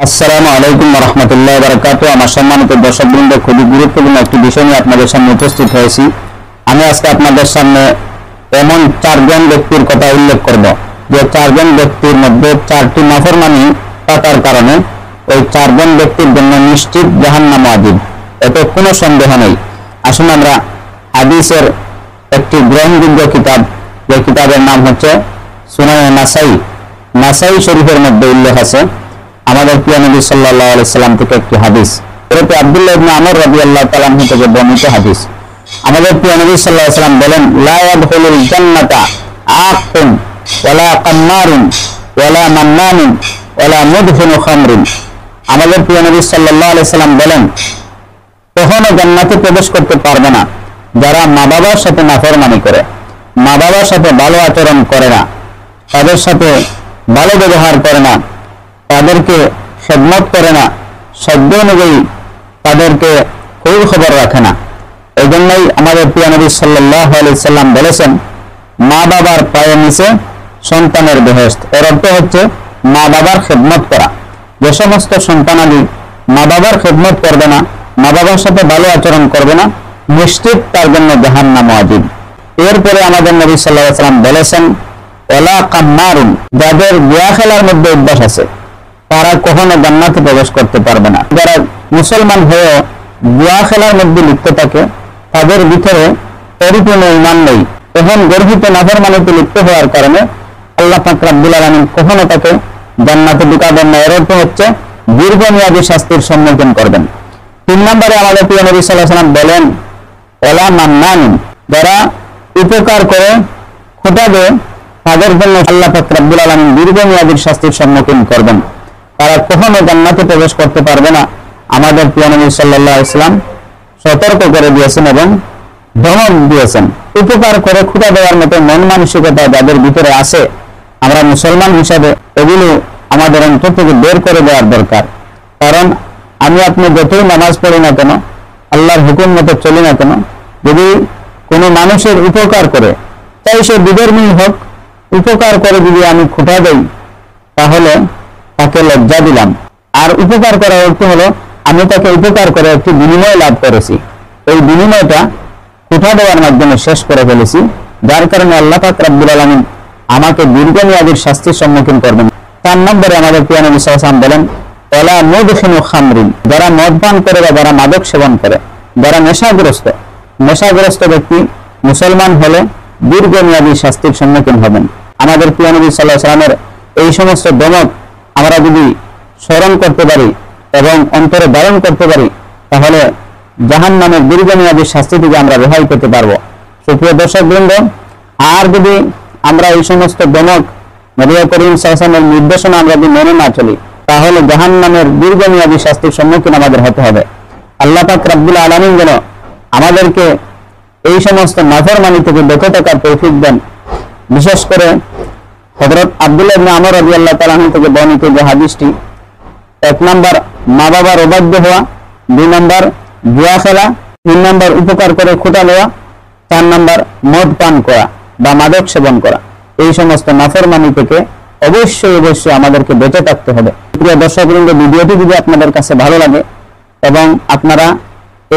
আসসালামু আলাইকুম ওয়া রাহমাতুল্লাহি ওয়া বারাকাতুহু। আমার সম্মানিত দর্শকবৃন্দ, খুবই গুরুত্বপূর্ণ একটি বিষয় নিয়ে আপনাদের সামনে উপস্থিত হয়েছি। আমি আজকে আপনাদের সামনে এমন চারজন ব্যক্তির কথা উল্লেখ করব যে চারজন ব্যক্তির মধ্যে চারটি নাফরমানি থাকার কারণে ওই চারজন ব্যক্তির জন্য নিশ্চিত জাহান্নাম ওয়াজিব, এতে কোনো সন্দেহ নেই। আসুন আমরা হাদিসের একটি গ্রহণযোগ্য কিতাব, যে কিতাবের নাম হচ্ছে সুনানে নাসাই, নাসাই শরীফের মধ্যে উল্লেখ আছে আমাদের প্রিয় নবী সাল্লাল্লাহু আলাইহি সাল্লাম থেকে একটি হাদিস। এতে আব্দুল্লাহ ইবনে আমর রাদিয়াল্লাহু তাআলা আনহু থেকে বর্ণিত হাদিস। আমাদের প্রিয় নবী সাল্লাল্লাহু আলাইহি সাল্লাম বলেন, লা ইয়াদখুলুল জান্নাতা আকুন ওয়ালা কাম্মারুন ওয়ালা মান্নানুন ওয়ালা মুদফিনু খামরিন। আমাদের প্রিয় নবী সাল্লাল্লাহু আলাইহি সাল্লাম বলেন, কখনো জান্নাতে প্রবেশ করতে পারবে না যারা মা বাবার সাথে নাফরমানি করে, মা বাবার সাথে ভালো আচরণ করে না, তাদের সাথে ভালো ব্যবহার করে না, তাদেরকে খেদমত করে না, শব্দ অনুযায়ী তাদেরকে খোঁজ খবর রাখে না। এই জন্যই আমাদের প্রিয় নবী সাল্লাল্লাহু আলাইহি সাল্লাম বলেছেন, মা বাবার পায়ের নিচে সন্তানের বেহেশত। এর অর্থ হচ্ছে মা বাবার খেদমত করা। যে সমস্ত সন্তানাদি মা বাবার খেদমত করবে না, মা বাবার সাথে ভালো আচরণ করবে না, নিশ্চিত তার জন্য জাহান্নাম ওয়াজিব। এরপরে আমাদের নবী সাল্লাল্লাহু আলাইহি সাল্লাম বলেছেন, ওয়ালা কাম্মারুন, যাদের জুয়া খেলার মধ্যে অভ্যাস আছে তারা কখনো জান্নাতে প্রবেশ করতে পারবে না। যারা মুসলমান হয়ে জুয়া খেলার মধ্যে লিপ্ত থাকে তাদের ভিতরে পরিপূর্ণ ঈমান নেই। এখন গর্হিত নাফরমানিতে লিপ্ত হওয়ার কারণে আল্লাহ পাক রব্বুল আলামিন কখনো তাকে জান্নাতে ঢুকাবেন না। এর অর্থ হচ্ছে দীর্ঘমেয়াদী শাস্তির সম্মুখীন করবেন। 3 নম্বরে আমাদের প্রিয় নবী সাল্লাল্লাহু আলাইহি সাল্লাম বলেন, ওয়ালা মান্নানুন, যারা উপকার করে খোটা দেয় তাদের জন্য আল্লাহ পাক রব্বুল আলামিন দীর্ঘমেয়াদী শাস্তির সম্মুখীন করবেন। তারা কখনো জান্নাতে প্রবেশ করতে পারবে না। আমাদের প্রিয় নবী সাল্লাল্লাহু আলাইহি সাল্লাম সতর্ক করে দিয়েছেন এবং ধমক দিয়েছেন। উপকার করে খোটা দেওয়ার মতো মন মানসিকতা যাদের ভিতরে আছে, আমরা মুসলমান হিসাবে এগুলো আমাদের অন্তর থেকে বের করে দেওয়ার দরকার। কারণ আমি আপনি যতই নামাজ পড়ি না কেন, আল্লাহর হুকুম মতো চলি না কেন, যদি কোনো মানুষের উপকার করে, তাই সে বিধর্মী হোক, উপকার করে যদি আমি খোটা দেই তাহলে তাকে লজ্জা দিলাম। আর উপকার করার অর্থ হলো আমি তাকে উপকার করে একটি বিনিময় লাভ করেছি, এই বিনিময়টা খোটা দেওয়ার মাধ্যমে শেষ করে ফেলেছি, যার কারণে আল্লাহ পাক রব্বুল আলামিন আমাকে দীর্ঘমেয়াদী শাস্তির সম্মুখীন করবেন। 4 নম্বরে আমাদের প্রিয় নবী সাল্লাল্লাহু আলাইহি ওয়াসাল্লাম বলেন, ওয়ালা মুদখিনু খামরিন, যারা মদ পান করে বা যারা মাদক সেবন করে, যারা নেশাগ্রস্ত ব্যক্তি মুসলমান হলে দীর্ঘমেয়াদী শাস্তির সম্মুখীন হবেন। আমাদের প্রিয় নবী সাল্লাল্লাহু আলাইহি ওয়াসাল্লামের এই সমস্ত দমক আমরা যদি স্মরণ করতে পারি এবং অন্তরে ধারণ করতে পারি তাহলে জাহান্নামের দীর্ঘমেয়াদী শাস্তি থেকে আমরা রেহাই পেতে পারবো। সুপ্রিয় দর্শকবৃন্দ, আর যদি আমরা এই সমস্ত দমক নবী করিম সাল্লাল্লাহু আলাইহি ওয়াসাল্লামের নির্দেশনা আমরা যদি মেনে না চলি তাহলে জাহান্নামের দীর্ঘমেয়াদী শাস্তির সম্মুখীন আমাদের হতে হবে। আল্লাহ পাক রব্বুল আলামিন যেন আমাদেরকে এই সমস্ত নাফরমানি থেকে বেঁচে থাকার তৌফিক দেন। বিশেষ করে হযরত আব্দুল্লাহ ইবনে আমর রাদিয়াল্লাহু তাআলা আনহু থেকে বর্ণিত যে হাদিসটি, 1 নম্বর মা বাবার অবাধ্য হওয়া, 2 নম্বর জুয়া খেলা, 3 নম্বর উপকার করে খোটা দেওয়া, 4 নম্বর মদ পান করা বা মাদক সেবন করা। এই সমস্ত নাফরমানি থেকে অবশ্যই আমাদেরকে বেঁচে থাকতে হবে। প্রিয় দর্শকবৃন্দ, ভিডিওটি যদি আপনাদের কাছে ভালো লাগে এবং আপনারা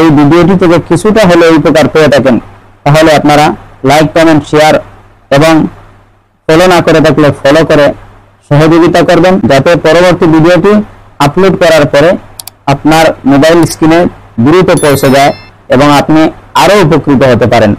এই ভিডিওটি থেকে কিছুটা হলেও উপকার পেয়ে থাকেন তাহলে আপনারা লাইক, কমেন্ট, শেয়ার এবং ফলো না করে থাকলে ফলো করে সহযোগিতা করবেন, যাতে পরবর্তী ভিডিওটি আপলোড করার পরে আপনার মোবাইল স্ক্রিনে দ্রুত পৌঁছে যায় এবং আপনি আরো উপকৃত হতে পারেন।